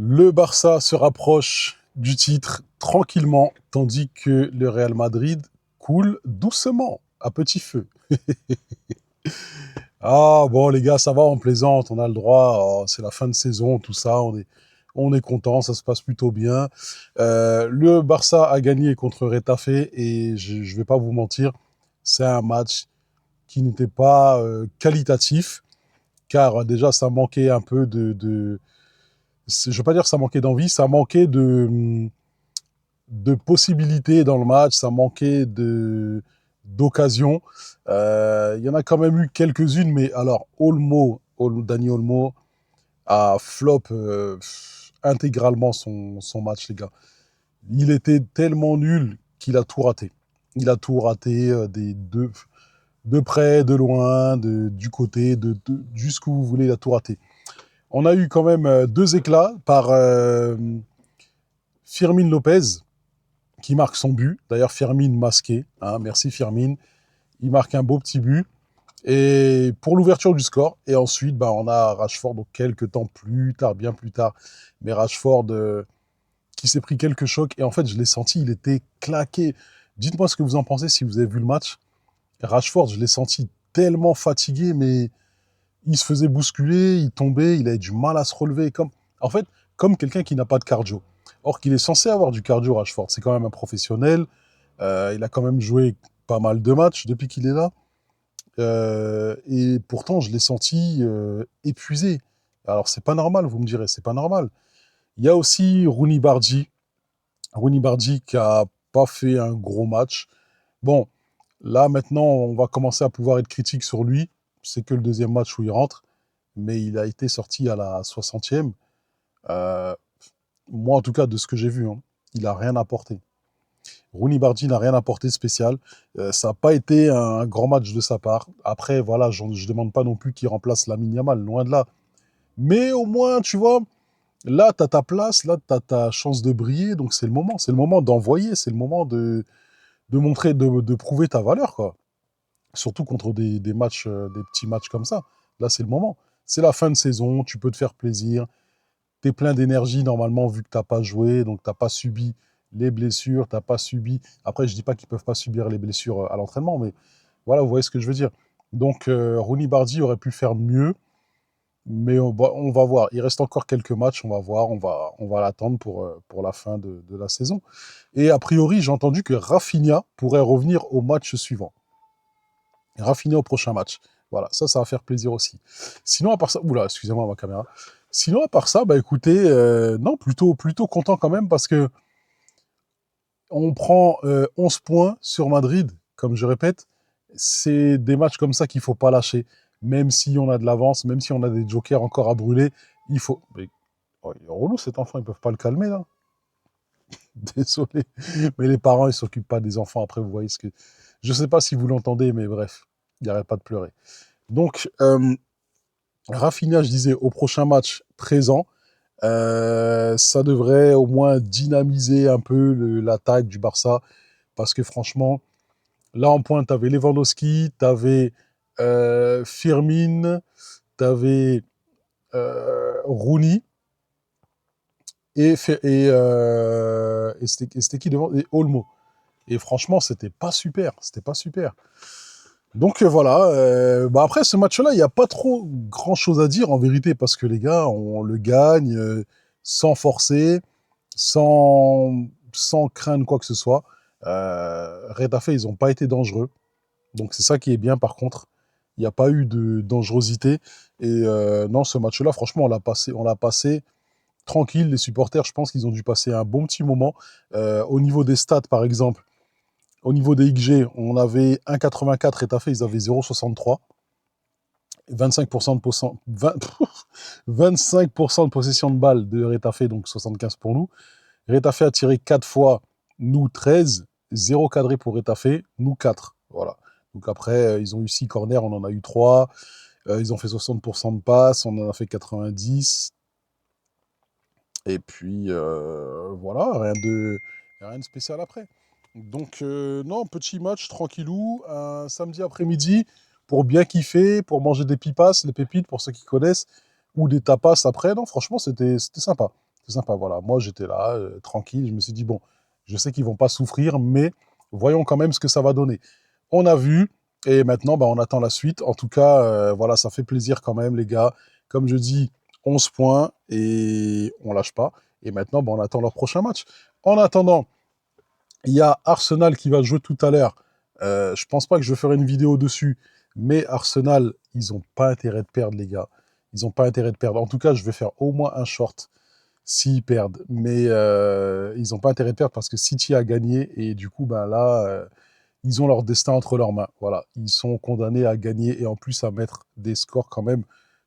Le Barça se rapproche du titre tranquillement, tandis que le Real Madrid coule doucement, à petit feu. Ah bon les gars, ça va, on plaisante, on a le droit, c'est la fin de saison, tout ça, on est content, ça se passe plutôt bien. Le Barça a gagné contre Retafe et je ne vais pas vous mentir, c'est un match qui n'était pas qualitatif, car déjà ça manquait un peu je ne veux pas dire que ça manquait d'envie, ça manquait de possibilités dans le match, ça manquait d'occasions. Il y en a quand même eu quelques-unes, mais alors Dani Olmo a flop intégralement son match, les gars. Il était tellement nul qu'il a tout raté. Il a tout raté de près, de loin, du côté, jusqu'où vous voulez, il a tout raté. On a eu quand même deux éclats par Firmin Lopez, qui marque son but. D'ailleurs, Firmin masqué. Hein, merci Firmin. Il marque un beau petit but. Et pour l'ouverture du score. Et ensuite, on a Rashford, donc quelques temps plus tard, bien plus tard. Mais Rashford qui s'est pris quelques chocs. Et en fait, je l'ai senti, il était claqué. Dites-moi ce que vous en pensez si vous avez vu le match. Rashford, je l'ai senti tellement fatigué, mais il se faisait bousculer, il tombait, il avait du mal à se relever. En fait, comme quelqu'un qui n'a pas de cardio. Or qu'il est censé avoir du cardio, Rashford. C'est quand même un professionnel. Il a quand même joué pas mal de matchs depuis qu'il est là. Et pourtant, je l'ai senti épuisé. Alors, c'est pas normal, vous me direz, c'est pas normal. Il y a aussi Rooney Bardi. Rooney Bardi qui a pas fait un gros match. Bon, là, maintenant, on va commencer à pouvoir être critique sur lui. C'est que le deuxième match où il rentre. Mais il a été sorti à la 60e. Euh, Moi, en tout cas, de ce que j'ai vu, hein, il n'a rien apporté. Rooney Bardi n'a rien apporté de spécial. Ça n'a pas été un grand match de sa part. Après, voilà, je ne demande pas non plus qu'il remplace Lamine Yamal, loin de là. Mais au moins, tu vois, là, tu as ta place, là, tu as ta chance de briller. Donc, c'est le moment. C'est le moment d'envoyer. C'est le moment de montrer, de prouver ta valeur, quoi. Surtout contre des matchs, des petits matchs comme ça. Là, c'est le moment. C'est la fin de saison. Tu peux te faire plaisir. Tu es plein d'énergie normalement vu que tu n'as pas joué, donc tu n'as pas subi les blessures, tu n'as pas subi... Après, je ne dis pas qu'ils ne peuvent pas subir les blessures à l'entraînement, mais voilà, vous voyez ce que je veux dire. Donc, Rooney Bardi aurait pu faire mieux, mais on va voir. Il reste encore quelques matchs, on va voir, on va l'attendre pour la fin de la saison. Et a priori, j'ai entendu que Rafinha pourrait revenir au match suivant. Rafinha au prochain match. Voilà, ça va faire plaisir aussi. Sinon, à part ça... Oula, excusez-moi ma caméra. Sinon, à part ça, écoutez, non, plutôt content quand même parce que on prend 11 points sur Madrid, comme je répète. C'est des matchs comme ça qu'il ne faut pas lâcher. Même si on a de l'avance, même si on a des jokers encore à brûler, il faut... Oh, il est relou cet enfant, ils ne peuvent pas le calmer là. Désolé. Mais les parents, ils ne s'occupent pas des enfants. Après, vous voyez ce que... Je ne sais pas si vous l'entendez, mais bref, il n'arrête pas de pleurer. Donc, Rafinha, je disais, au prochain match présent, ça devrait au moins dynamiser un peu l'attaque du Barça, parce que franchement, là en pointe, tu avais Lewandowski, tu avais Firmin, tu avais Rooney, et c'était qui devant? Et Olmo. Et franchement, c'était pas super, c'était pas super. Donc voilà, après ce match-là, il n'y a pas trop grand-chose à dire en vérité, parce que les gars, on le gagne sans forcer, sans craindre quoi que ce soit. Retafe, ils n'ont pas été dangereux, donc c'est ça qui est bien par contre. Il n'y a pas eu de dangerosité. Et non, ce match-là, franchement, on l'a passé tranquille. Les supporters, je pense qu'ils ont dû passer un bon petit moment. Au niveau des stats, par exemple, au niveau des XG, on avait 1,84 Retafe, ils avaient 0,63. 25% de, 25% de possession de balle de Retafe, donc 75 pour nous. Retafe a tiré 4 fois, nous 13. 0 cadré pour Retafe, nous 4. Voilà. Donc après, ils ont eu 6 corners, on en a eu 3. Ils ont fait 60% de passes, on en a fait 90. Et puis, voilà, rien de spécial après. Donc, non, petit match tranquillou, un samedi après-midi, pour bien kiffer, pour manger des pipas, les pépites, pour ceux qui connaissent, ou des tapas après. Non, franchement, c'était sympa. C'est sympa, voilà. Moi, j'étais là, tranquille. Je me suis dit, bon, je sais qu'ils vont pas souffrir, mais voyons quand même ce que ça va donner. On a vu, et maintenant, bah, on attend la suite. En tout cas, voilà, ça fait plaisir quand même, les gars. Comme je dis, 11 points, et on lâche pas. Et maintenant, bah, on attend leur prochain match. En attendant, il y a Arsenal qui va jouer tout à l'heure. Je pense pas que je ferai une vidéo dessus, mais Arsenal, ils ont pas intérêt de perdre, les gars. Ils ont pas intérêt de perdre. En tout cas, je vais faire au moins un short s'ils perdent. Mais ils ont pas intérêt de perdre parce que City a gagné et du coup, ben là, ils ont leur destin entre leurs mains. Voilà, ils sont condamnés à gagner et en plus à mettre des scores quand même.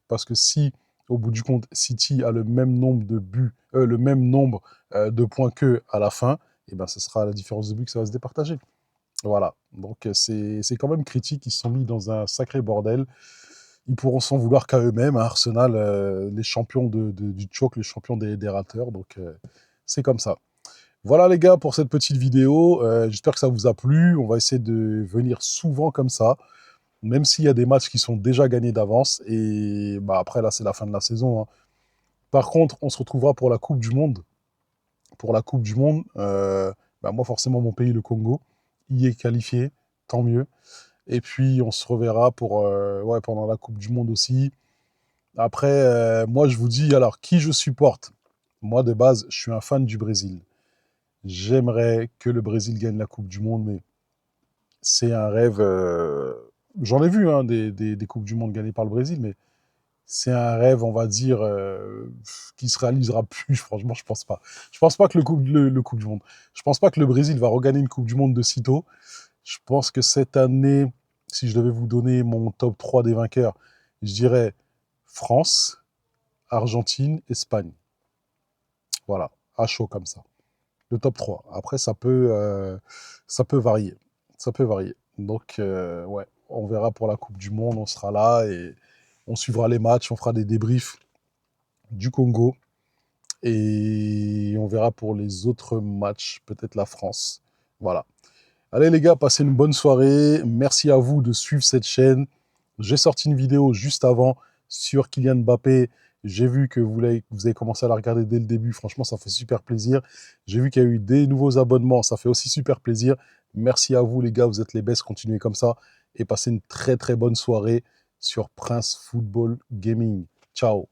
Parce que si, au bout du compte, City a le même nombre de buts, le même nombre de points qu'eux à la fin, et ben ce sera la différence de buts que ça va se départager. Voilà, donc c'est quand même critique, ils se sont mis dans un sacré bordel. Ils pourront s'en vouloir qu'à eux-mêmes, hein, Arsenal, les champions du choc, les champions des rateurs, donc c'est comme ça. Voilà les gars pour cette petite vidéo, j'espère que ça vous a plu, on va essayer de venir souvent comme ça, même s'il y a des matchs qui sont déjà gagnés d'avance, et bah, après là c'est la fin de la saison, hein. Par contre, on se retrouvera pour la Coupe du Monde. Pour la Coupe du Monde, bah, moi forcément mon pays, le Congo, y est qualifié, tant mieux. Et puis on se reverra pour, ouais, pendant la Coupe du Monde aussi. Après, moi je vous dis, alors qui je supporte? Moi de base, je suis un fan du Brésil. J'aimerais que le Brésil gagne la Coupe du Monde, mais c'est un rêve. J'en ai vu hein, des Coupes du Monde gagnées par le Brésil, mais c'est un rêve, on va dire, qui se réalisera plus. Franchement, je pense pas. Je pense pas que le Coupe du Monde. Je pense pas que le Brésil va regagner une Coupe du Monde de sitôt. Je pense que cette année, si je devais vous donner mon top 3 des vainqueurs, je dirais France, Argentine, Espagne. Voilà, à chaud comme ça. Le top 3. Après, ça peut varier. Ça peut varier. Donc, ouais, on verra pour la Coupe du Monde, on sera là et on suivra les matchs, on fera des débriefs du Congo et on verra pour les autres matchs, peut-être la France. Voilà. Allez les gars, passez une bonne soirée. Merci à vous de suivre cette chaîne. J'ai sorti une vidéo juste avant sur Kylian Mbappé. J'ai vu que vous avez commencé à la regarder dès le début. Franchement, ça fait super plaisir. J'ai vu qu'il y a eu des nouveaux abonnements. Ça fait aussi super plaisir. Merci à vous les gars, vous êtes les best. Continuez comme ça. Et passez une très très bonne soirée sur Prince Football Gaming. Ciao.